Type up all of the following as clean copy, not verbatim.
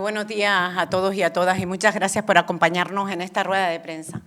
Buenos días a todos y a todas y muchas gracias por acompañarnos en esta rueda de prensa.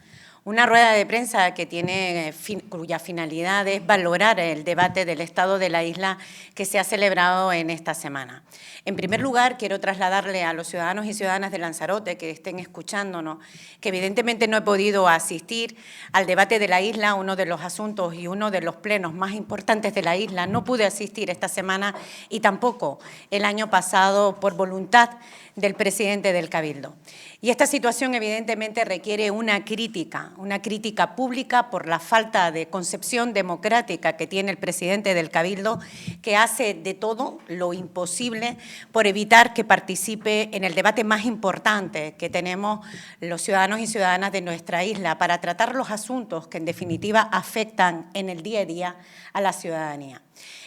Una rueda de prensa que cuya finalidad es valorar el debate del estado de la isla que se ha celebrado en esta semana. En primer lugar, quiero trasladarle a los ciudadanos y ciudadanas de Lanzarote que estén escuchándonos que evidentemente no he podido asistir al debate de la isla, uno de los asuntos y uno de los plenos más importantes de la isla. No pude asistir esta semana y tampoco el año pasado por voluntad del presidente del Cabildo. Y esta situación evidentemente requiere una crítica pública por la falta de concepción democrática que tiene el presidente del Cabildo, que hace de todo lo imposible por evitar que participe en el debate más importante que tenemos los ciudadanos y ciudadanas de nuestra isla para tratar los asuntos que en definitiva afectan en el día a día a la ciudadanía.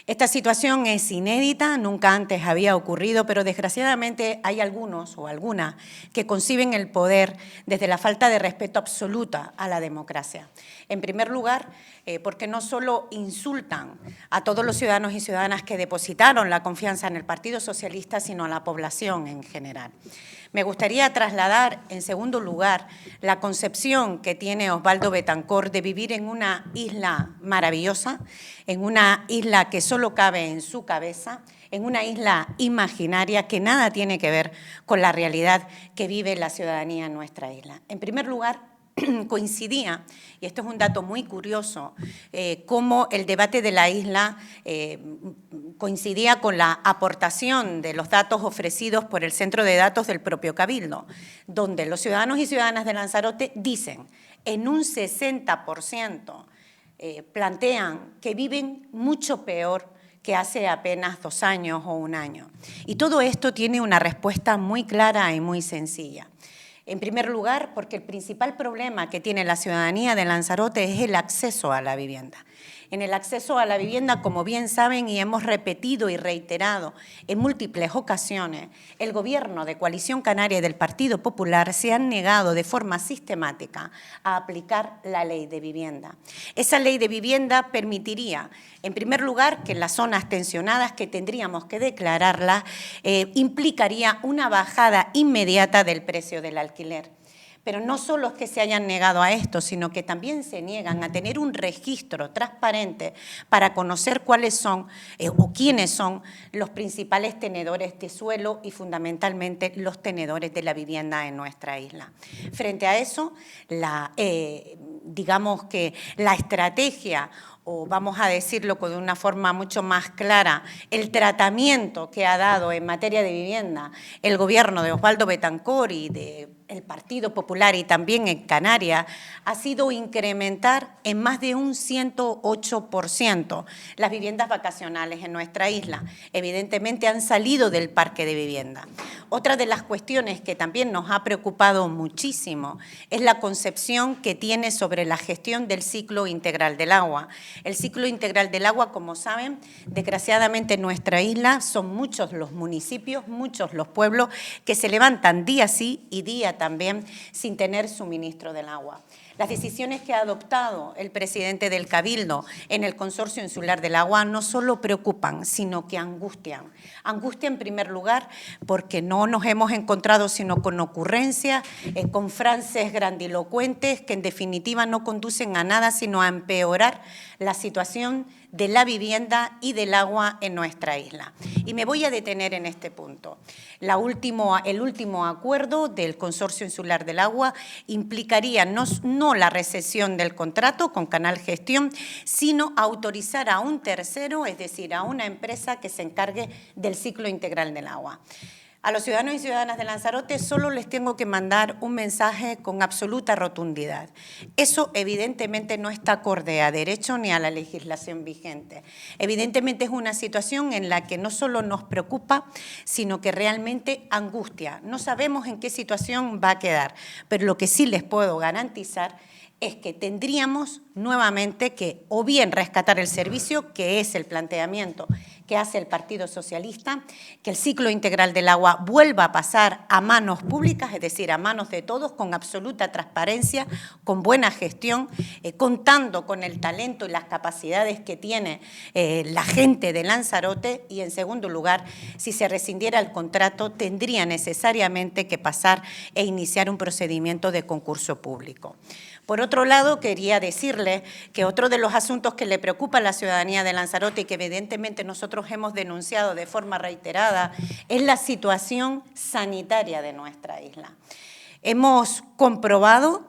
Esta situación es inédita, nunca antes había ocurrido, pero desgraciadamente hay algunos o algunas que conciben el poder desde la falta de respeto absoluta a la democracia. En primer lugar, porque no solo insultan a todos los ciudadanos y ciudadanas que depositaron la confianza en el Partido Socialista, sino a la población en general. Me gustaría trasladar, en segundo lugar, la concepción que tiene Osvaldo Betancourt de vivir en una isla maravillosa, en una isla que solo cabe en su cabeza, en una isla imaginaria que nada tiene que ver con la realidad que vive la ciudadanía en nuestra isla. En primer lugar, coincidía, y esto es un dato muy curioso, cómo el debate de la isla coincidía con la aportación de los datos ofrecidos por el Centro de Datos del propio Cabildo, donde los ciudadanos y ciudadanas de Lanzarote dicen en un 60%, plantean que viven mucho peor que hace apenas 2 años o 1 año. Y todo esto tiene una respuesta muy clara y muy sencilla. En primer lugar, porque el principal problema que tiene la ciudadanía de Lanzarote es el acceso a la vivienda. En el acceso a la vivienda, como bien saben y hemos repetido y reiterado en múltiples ocasiones, el Gobierno de Coalición Canaria y del Partido Popular se han negado de forma sistemática a aplicar la ley de vivienda. Esa ley de vivienda permitiría, en primer lugar, que en las zonas tensionadas que tendríamos que declararlas, implicaría una bajada inmediata del precio del alquiler. Pero no solo es que se hayan negado a esto, sino que también se niegan a tener un registro transparente para conocer cuáles son o quiénes son los principales tenedores de suelo y fundamentalmente los tenedores de la vivienda en nuestra isla. Frente a eso, digamos que la estrategia, o vamos a decirlo de una forma mucho más clara, el tratamiento que ha dado en materia de vivienda el Gobierno de Osvaldo Betancourt y del Partido Popular y también en Canarias ha sido incrementar en más de un 108% las viviendas vacacionales en nuestra isla. Evidentemente han salido del parque de vivienda. Otra de las cuestiones que también nos ha preocupado muchísimo es la concepción que tiene sobre la gestión del ciclo integral del agua. El ciclo integral del agua, como saben, desgraciadamente en nuestra isla son muchos los municipios, muchos los pueblos que se levantan día sí y día también sin tener suministro del agua. Las decisiones que ha adoptado el presidente del Cabildo en el Consorcio Insular del Agua no solo preocupan, sino que angustian. Angustia en primer lugar porque no nos hemos encontrado sino con ocurrencias, con frases grandilocuentes que en definitiva no conducen a nada sino a empeorar la situación de la vivienda y del agua en nuestra isla. Y me voy a detener en este punto. El último acuerdo del Consorcio Insular del Agua implicaría no la recesión del contrato con Canal Gestión, sino autorizar a un tercero, es decir, a una empresa que se encargue del ciclo integral del agua. A los ciudadanos y ciudadanas de Lanzarote solo les tengo que mandar un mensaje con absoluta rotundidad. Eso evidentemente no está acorde a derecho ni a la legislación vigente. Evidentemente es una situación en la que no solo nos preocupa, sino que realmente angustia. No sabemos en qué situación va a quedar, pero lo que sí les puedo garantizar es que tendríamos nuevamente que o bien rescatar el servicio, que es el planteamiento que hace el Partido Socialista, que el ciclo integral del agua vuelva a pasar a manos públicas, es decir, a manos de todos, con absoluta transparencia, con buena gestión, contando con el talento y las capacidades que tiene la gente de Lanzarote, y en segundo lugar, si se rescindiera el contrato, tendría necesariamente que pasar e iniciar un procedimiento de concurso público. Por otro lado, quería decirle que otro de los asuntos que le preocupa a la ciudadanía de Lanzarote y que evidentemente nosotros hemos denunciado de forma reiterada es la situación sanitaria de nuestra isla. Hemos comprobado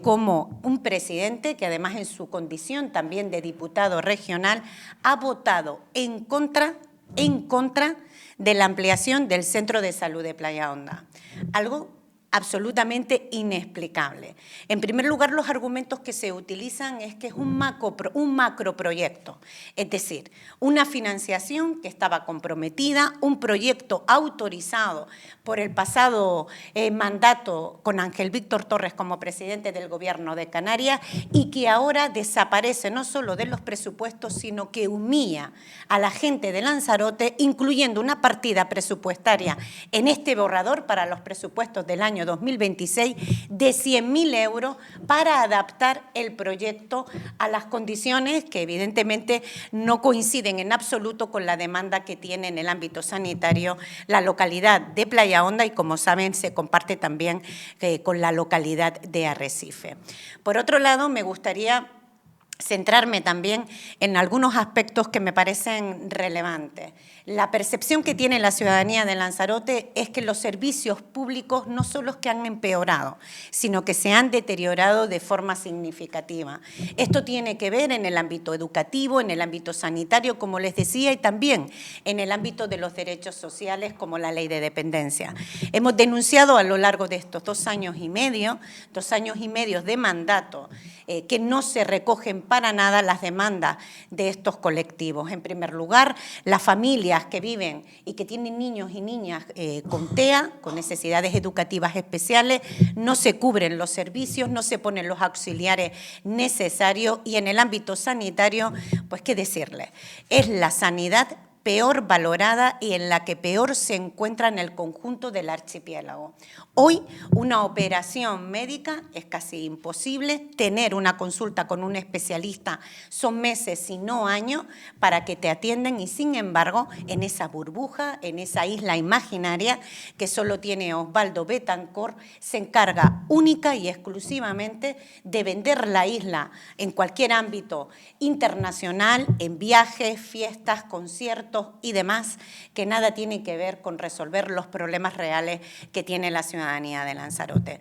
cómo un presidente, que además en su condición también de diputado regional, ha votado en contra de la ampliación del Centro de Salud de Playa Honda. Algo absolutamente inexplicable. En primer lugar, los argumentos que se utilizan es que es un macroproyecto, es decir, una financiación que estaba comprometida, un proyecto autorizado por el pasado mandato con Ángel Víctor Torres como presidente del Gobierno de Canarias y que ahora desaparece no solo de los presupuestos, sino que humilla a la gente de Lanzarote, incluyendo una partida presupuestaria en este borrador para los presupuestos del año 2026 de 100.000 euros para adaptar el proyecto a las condiciones que evidentemente no coinciden en absoluto con la demanda que tiene en el ámbito sanitario la localidad de Playa Honda y, como saben, se comparte también con la localidad de Arrecife. Por otro lado, me gustaría centrarme también en algunos aspectos que me parecen relevantes. La percepción que tiene la ciudadanía de Lanzarote es que los servicios públicos no son los que han empeorado, sino que se han deteriorado de forma significativa. Esto tiene que ver en el ámbito educativo, en el ámbito sanitario, como les decía, y también en el ámbito de los derechos sociales, como la ley de dependencia. Hemos denunciado a lo largo de estos 2 años y medio de mandato, que no se recogen para nada las demandas de estos colectivos. En primer lugar, las familias que viven y que tienen niños y niñas con TEA, con necesidades educativas especiales, no se cubren los servicios, no se ponen los auxiliares necesarios y en el ámbito sanitario, pues qué decirles, es la sanidad peor valorada y en la que peor se encuentra en el conjunto del archipiélago. Hoy, una operación médica es casi imposible, tener una consulta con un especialista son meses, si no años, para que te atiendan y, sin embargo, en esa burbuja, en esa isla imaginaria que solo tiene Osvaldo Betancourt, se encarga única y exclusivamente de vender la isla en cualquier ámbito internacional, en viajes, fiestas, conciertos y demás, que nada tiene que ver con resolver los problemas reales que tiene la ciudadanía de Lanzarote.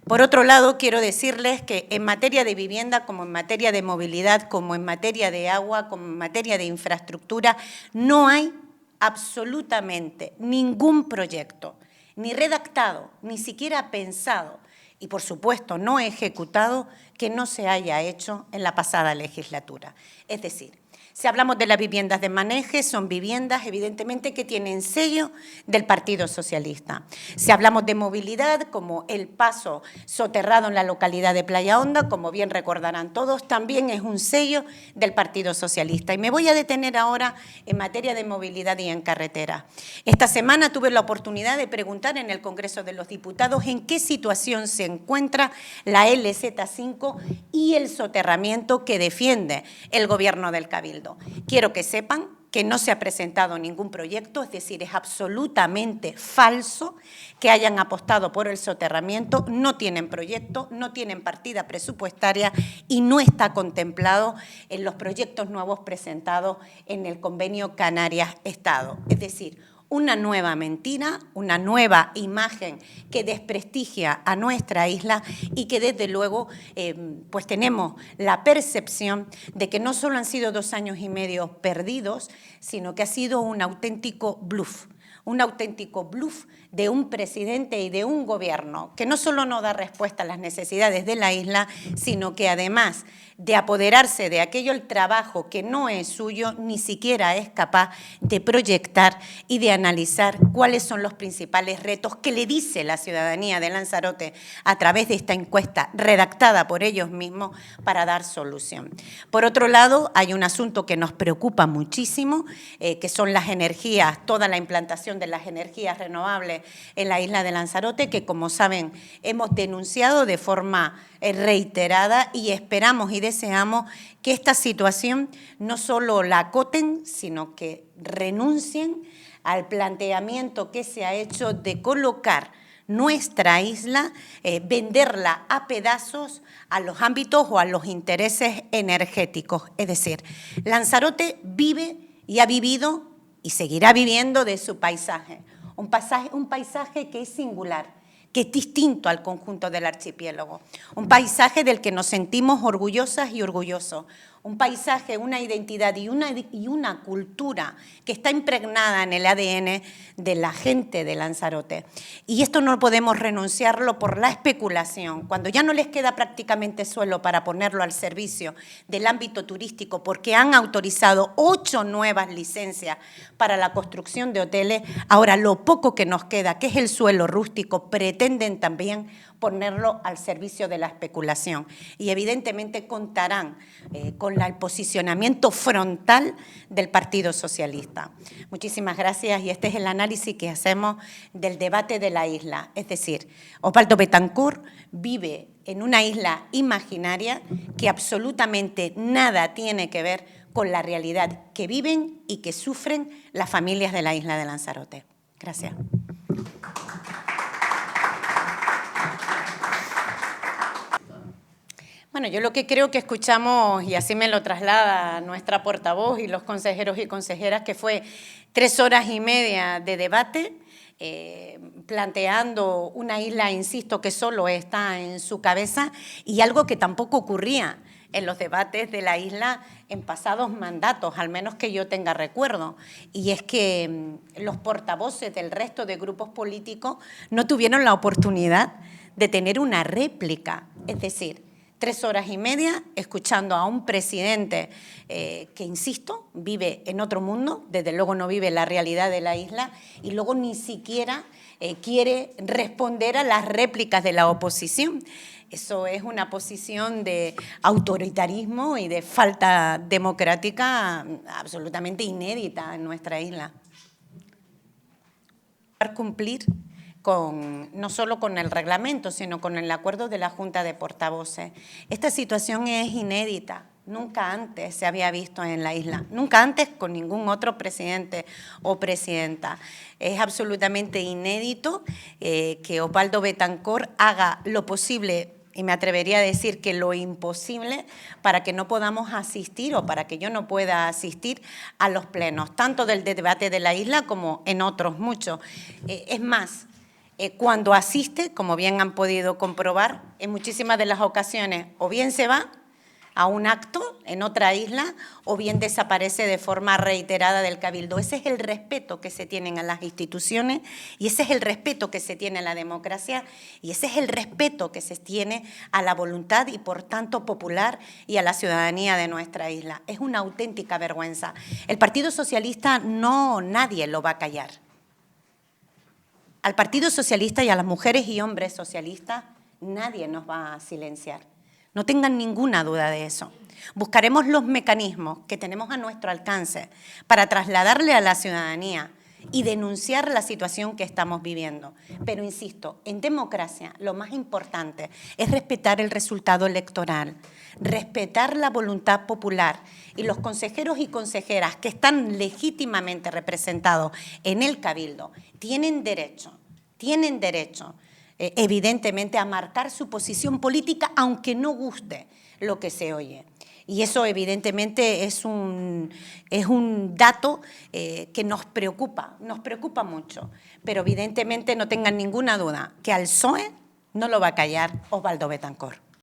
Por otro lado, quiero decirles que en materia de vivienda, como en materia de movilidad, como en materia de agua, como en materia de infraestructura, no hay absolutamente ningún proyecto, ni redactado, ni siquiera pensado, y por supuesto no ejecutado, que no se haya hecho en la pasada legislatura. Es decir, si hablamos de las viviendas de Maneje, son viviendas evidentemente que tienen sello del Partido Socialista. Si hablamos de movilidad, como el paso soterrado en la localidad de Playa Honda, como bien recordarán todos, también es un sello del Partido Socialista. Y me voy a detener ahora en materia de movilidad y en carretera. Esta semana tuve la oportunidad de preguntar en el Congreso de los Diputados en qué situación se encuentra la LZ5 y el soterramiento que defiende el Gobierno del Cabildo. Quiero que sepan que no se ha presentado ningún proyecto, es decir, es absolutamente falso que hayan apostado por el soterramiento, no tienen proyecto, no tienen partida presupuestaria y no está contemplado en los proyectos nuevos presentados en el convenio Canarias-Estado. Es decir, una nueva mentira, una nueva imagen que desprestigia a nuestra isla y que desde luego pues tenemos la percepción de que no solo han sido 2 años y medio perdidos, sino que ha sido un auténtico bluff. un auténtico bluff de un presidente y de un gobierno que no solo no da respuesta a las necesidades de la isla, sino que además de apoderarse de aquello el trabajo que no es suyo, ni siquiera es capaz de proyectar y de analizar cuáles son los principales retos que le dice la ciudadanía de Lanzarote a través de esta encuesta redactada por ellos mismos para dar solución. Por otro lado, hay un asunto que nos preocupa muchísimo, que son las energías, toda la implantación de las energías renovables en la isla de Lanzarote, que como saben hemos denunciado de forma reiterada y esperamos y deseamos que esta situación no solo la acoten, sino que renuncien al planteamiento que se ha hecho de colocar nuestra isla, venderla a pedazos a los ámbitos o a los intereses energéticos. Es decir, Lanzarote vive y ha vivido y seguirá viviendo de su paisaje. Un paisaje que es singular, que es distinto al conjunto del archipiélago. Un paisaje del que nos sentimos orgullosas y orgullosos. Un paisaje, una identidad y una cultura que está impregnada en el ADN de la gente de Lanzarote. Y esto no podemos renunciarlo por la especulación. Cuando ya no les queda prácticamente suelo para ponerlo al servicio del ámbito turístico, porque han autorizado 8 nuevas licencias para la construcción de hoteles, ahora lo poco que nos queda, que es el suelo rústico, pretenden también ponerlo al servicio de la especulación. Y evidentemente contarán con el posicionamiento frontal del Partido Socialista. Muchísimas gracias y este es el análisis que hacemos del debate de la isla. Es decir, Osvaldo Betancourt vive en una isla imaginaria que absolutamente nada tiene que ver con la realidad que viven y que sufren las familias de la isla de Lanzarote. Gracias. Bueno, yo lo que creo que escuchamos, y así me lo traslada nuestra portavoz y los consejeros y consejeras, que fue 3 horas y media de debate, planteando una isla, insisto, que solo está en su cabeza y algo que tampoco ocurría en los debates de la isla en pasados mandatos, al menos que yo tenga recuerdo, y es que los portavoces del resto de grupos políticos no tuvieron la oportunidad de tener una réplica, es decir, 3 horas y media escuchando a un presidente que, insisto, vive en otro mundo, desde luego no vive la realidad de la isla y luego ni siquiera quiere responder a las réplicas de la oposición. Eso es una posición de autoritarismo y de falta democrática absolutamente inédita en nuestra isla. Cumplir no solo con el reglamento, sino con el acuerdo de la Junta de Portavoces. Esta situación es inédita, nunca antes se había visto en la isla, nunca antes con ningún otro presidente o presidenta. Es absolutamente inédito que Osvaldo Betancourt haga lo posible, y me atrevería a decir que lo imposible, para que no podamos asistir o para que yo no pueda asistir a los plenos, tanto del debate de la isla como en otros muchos. Es más, cuando asiste, como bien han podido comprobar, en muchísimas de las ocasiones o bien se va a un acto en otra isla o bien desaparece de forma reiterada del Cabildo. Ese es el respeto que se tienen a las instituciones y ese es el respeto que se tiene a la democracia y ese es el respeto que se tiene a la voluntad y, por tanto, popular y a la ciudadanía de nuestra isla. Es una auténtica vergüenza. El Partido Socialista nadie lo va a callar. Al Partido Socialista y a las mujeres y hombres socialistas nadie nos va a silenciar. No tengan ninguna duda de eso. Buscaremos los mecanismos que tenemos a nuestro alcance para trasladarle a la ciudadanía y denunciar la situación que estamos viviendo. Pero, insisto, en democracia lo más importante es respetar el resultado electoral, respetar la voluntad popular y los consejeros y consejeras que están legítimamente representados en el Cabildo tienen derecho, evidentemente, a marcar su posición política, aunque no guste lo que se oye. Y eso, evidentemente, es un dato que nos preocupa mucho. Pero, evidentemente, no tengan ninguna duda que al PSOE no lo va a callar Osvaldo Betancourt.